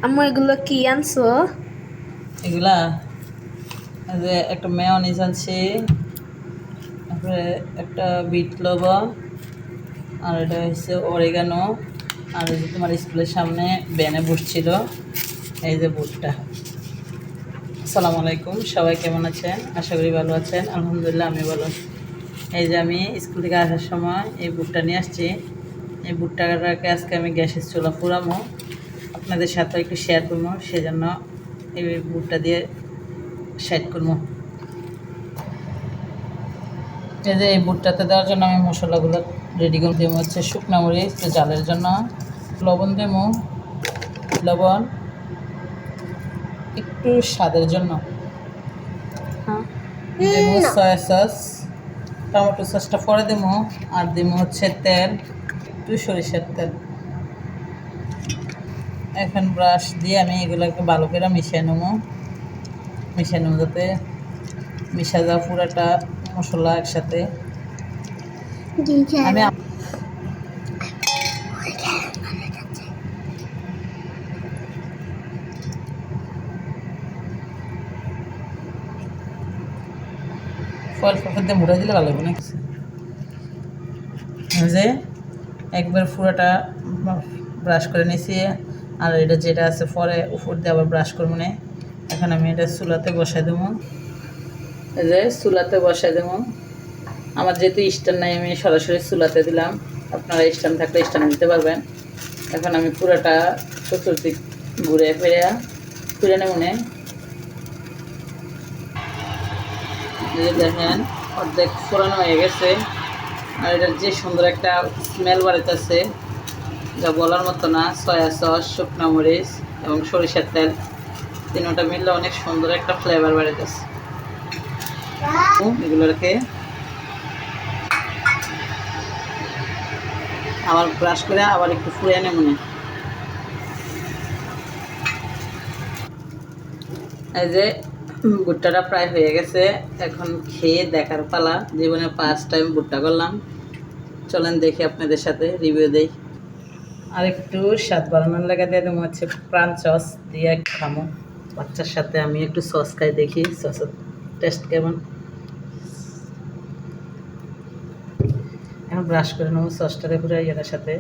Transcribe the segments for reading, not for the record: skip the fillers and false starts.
আম্মু এগুলো কি আনছো? এগুলা যে একটা মেয়োনিজ আনছি, তারপরে একটা বিট লবণ, আর এটা হচ্ছে অরিগানো, আর এই যে তোমার স্কুলের সামনে ব্যানে বসছিল এই যে বুটটা। আসসালামু আলাইকুম, সবাই কেমন আছেন? আশা করি ভালো আছেন। আলহামদুলিল্লাহ আমি ভালো আছি। এই যে আমি স্কুল থেকে আসার সময় এই বুটটা নিয়ে আসছি। এই বুটটাকে আজকে আমি গ্যাসের চুলা পুরামো, আপনাদের সাথে একটু শেয়ার করবো, সেজন্য এই বুটটা দিয়ে শেয়ার করবো। এই যে এই বুটটাতে দেওয়ার জন্য আমি মশলাগুলো রেডি করে দেবো। হচ্ছে শুকনো মরিচ জালের জন্য, লবণ দেবো, লবণ একটু স্বাদের জন্য, দেবো সয়া সস, টমেটো সসটা পরে দেবো, আর দেবো হচ্ছে তেল, একটু সরিষার তেল। এখন ব্রাশ দিয়ে আমি এগুলোকে ভালো করে মিশিয়ে নেবো যাতে মিশা যাওয়া পুরাটা মশলা একসাথে। আমি ফল দিয়ে মুড়ে দিলে ভালো হবে না কিছু। যে একবার পুরোটা ব্রাশ করে নিয়েছি, আর এটা যেটা আছে পরে উপর দিয়ে আবার ব্রাশ করবো না। এখন আমি এটা চুলাতে বসাই দেবো। এই যে চুলাতে বসাই দেবো। আমার যেহেতু স্ট্যান্ড নাই, আমি সরাসরি চুলাতে দিলাম, আপনারা স্ট্যান্ড থাকলে স্ট্যান্ড দিতে পারবেন। এখন আমি পুরোটা চতুর্দিক ঘুরে ফিরে নেব। দেখেন অর্ধেক ফোড়ানো হয়ে গেছে, আর এটার যে সুন্দর একটা স্মেল বাড়িতেছে যা বলার মতো না। সয়া সস, শুকনো মরিচ এবং সরিষার তেল তিনটা মিললে অনেক সুন্দর একটা ফ্লেভার বাড়িতেছে। এগুলোকে আবার ব্রাশ করে আবার একটু ফুড়ে নেব। এই যে ভুট্টাটা প্রায় হয়ে গেছে, এখন খেয়ে দেখার পালা। জীবনে ফার্স্ট টাইম ভুট্টা করলাম, চলেন দেখি আপনাদের সাথে রিভিউ দেই। আর একটু স্বাদ বাড়ানোর লাগা দিয়ে দেবো হচ্ছে প্রাণ সস দিয়ে খামো বাচ্চার সাথে। আমি একটু সস খাই, দেখি সসের টেস্ট কেমন। এখন ব্রাশ করে নেবো সসটারে পুরো ইয়েটার সাথে।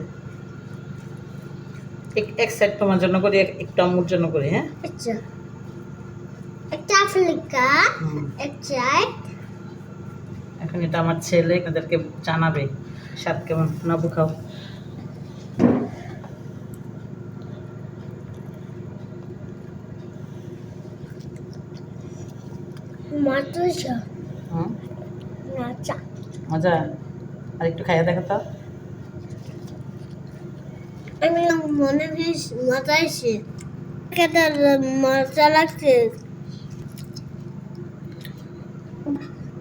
এক সাইড তোমার জন্য করি, একটু আম্মুর জন্য করি। হ্যাঁ, আচ্ছা, একটা আফ্রিকা এক সাইড। এখন এটা আমার ছেলে এদেরকে জানাবে স্বাদ কেমন। নাবু খাও। মজা, আর একটু খাইয়ে দেখো তো। আমি মনে বেশ মজা আসছে, খেতে মজা লাগছে।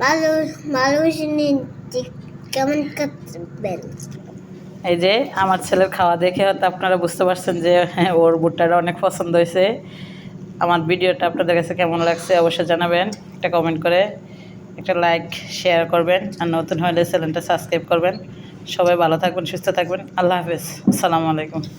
ভালো ভালোবাসিনি, কেমন করবেন? এই যে আমার ছেলের খাওয়া দেখে হয়তো আপনারা বুঝতে পারছেন যে ওর ভুট্টাটা অনেক পছন্দ হয়েছে। আমার ভিডিওটা আপনাদের কাছে কেমন লাগছে অবশ্যই জানাবেন, একটা কমেন্ট করে, একটা লাইক শেয়ার করবেন, আর নতুন হলে চ্যানেলটা সাবস্ক্রাইব করবেন। সবাই ভালো থাকবেন, সুস্থ থাকবেন। আল্লাহ হাফেজ, আসসালামু আলাইকুম।